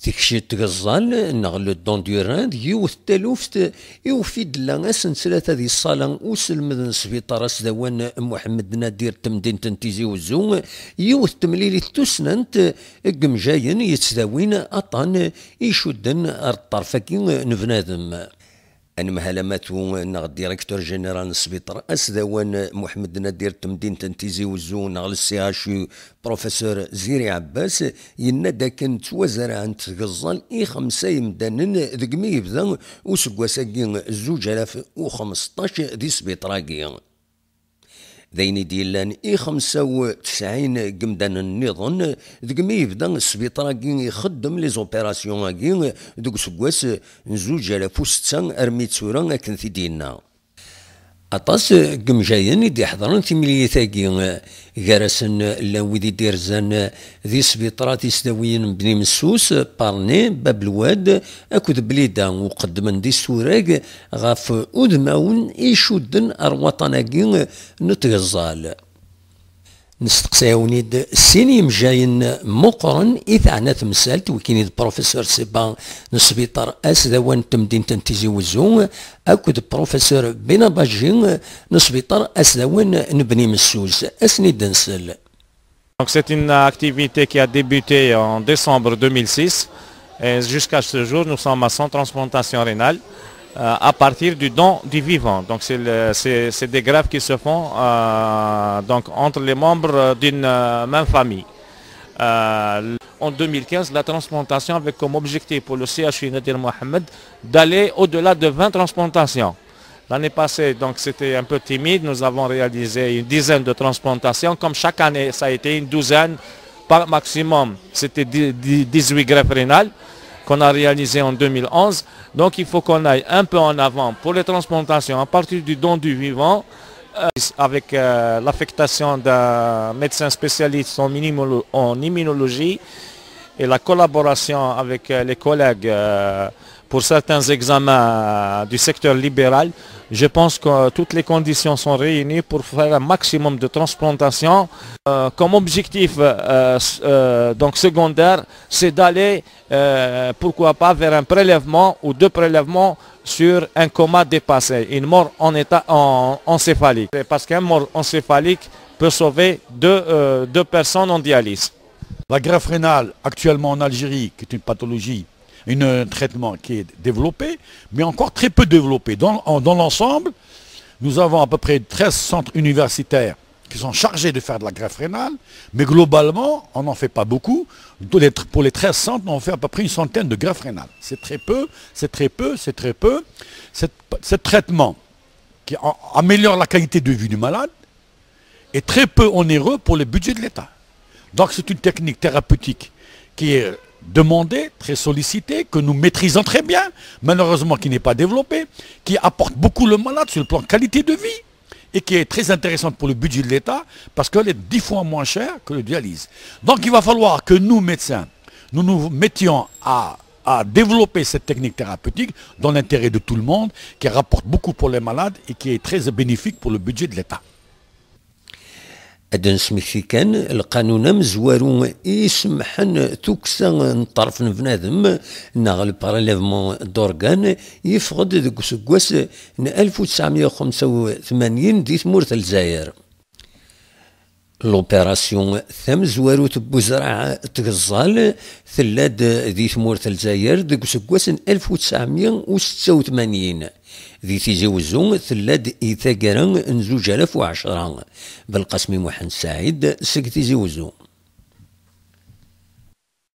تكشي تقزال نغل دونديران يوث تلوفت يوفيد لانس ثلاثة ذي الصالة وسلم سبيطار سدوان محمد نادير تمدين تنتيزي وزو يوث تمليلي تسننت قمجاين يتسداوين أطان يشدن الطرفكين نفنادم أنا مهلماتو نغ ديريكتور جنرال السبيطار أسدوان محمد نادير تمدين تنتيزي وزو نغ السي بروفيسور زيري عباس ينادى كانت وزارة عن تغزال خمسة يمدانن ذقمي يبدا وسقواساكي 2015 دي سبيطراكي ذيني ديلان 95 قمدان النظام ذقمي يبدا السبيطراكي يخدم لي زوبيراسيون دوك سقواس 2006 ارمي تسورا كن في دينا أطاس قمجاين يدي حضران تيمليتاكي غارسن لاويدي ديرزان ذي سبيطرات يسداويين بني مسوس بارني باب الواد أكد بليدا وقدمن دي سوراق غاف أودماون يشودن أرواطاناكي نتغزال نستقساونيد السينيم جاين مقرن إذا تمثالت وكينيد بروفيسور سيبان نسبيطار أسدوان تمدين تنتيزي وزو أكد بروفيسور بنا باجين نسبيطار أسدوان نبني مسوس أسني دنسل. Donc c'est une activité qui a débuté en décembre 2006 et jusqu'à ce jour nous sommes à 100 transplantations rénales. À partir du don du vivant. Donc c'est des greffes qui se font donc entre les membres d'une même famille. En 2015, la transplantation avait comme objectif pour le CHU Nadir Mohamed d'aller au-delà de 20 transplantations. L'année passée, donc c'était un peu timide, nous avons réalisé une dizaine de transplantations. Comme chaque année, ça a été une douzaine, par maximum, c'était 18 greffes rénales qu'on a réalisé en 2011. Donc il faut qu'on aille un peu en avant pour les transplantations à partir du don du vivant avec l'affectation d'un médecin spécialiste en immunologie et la collaboration avec les collègues pour certains examens du secteur libéral. Je pense que toutes les conditions sont réunies pour faire un maximum de transplantations. Comme objectif donc secondaire, c'est d'aller, pourquoi pas, vers un prélèvement ou deux prélèvements sur un coma dépassé, une mort en état encéphalique. Parce qu'un mort encéphalique peut sauver deux personnes en dialyse. La greffe rénale actuellement en Algérie, qui est une pathologie, un traitement qui est développé, mais encore très peu développé. Dans l'ensemble, nous avons à peu près 13 centres universitaires qui sont chargés de faire de la greffe rénale, mais globalement, on n'en fait pas beaucoup. Pour les 13 centres, on fait à peu près une centaine de greffes rénales. C'est très peu, c'est très peu, c'est très peu. Ce traitement qui améliore la qualité de vie du malade est très peu onéreux pour le budget de l'État. Donc c'est une technique thérapeutique qui est demandée, très sollicitée, que nous maîtrisons très bien, malheureusement qui n'est pas développée, qui apporte beaucoup le malade sur le plan qualité de vie et qui est très intéressante pour le budget de l'État parce qu'elle est 10 fois moins chère que le dialyse. Donc il va falloir que nous, médecins, nous nous mettions à développer cette technique thérapeutique dans l'intérêt de tout le monde, qui rapporte beaucoup pour les malades et qui est très bénéfique pour le budget de l'État. أدن سميثي كان القانون مزوارو يسمحن توكسا نطرف بنادم ناغ الباراليفمون دورغان يفقد ديك سكواس 1985 دي ثمورة الجزائر. لوبيراسيون ثم زوارو تبوزرع تغزال ثلاد ذي ثمورة الجزائر ديك سكواس 1986 ذي تيزوزو ثلاد إيثاقرا 2010 بالقسم محمد سعيد سك تيزوزو.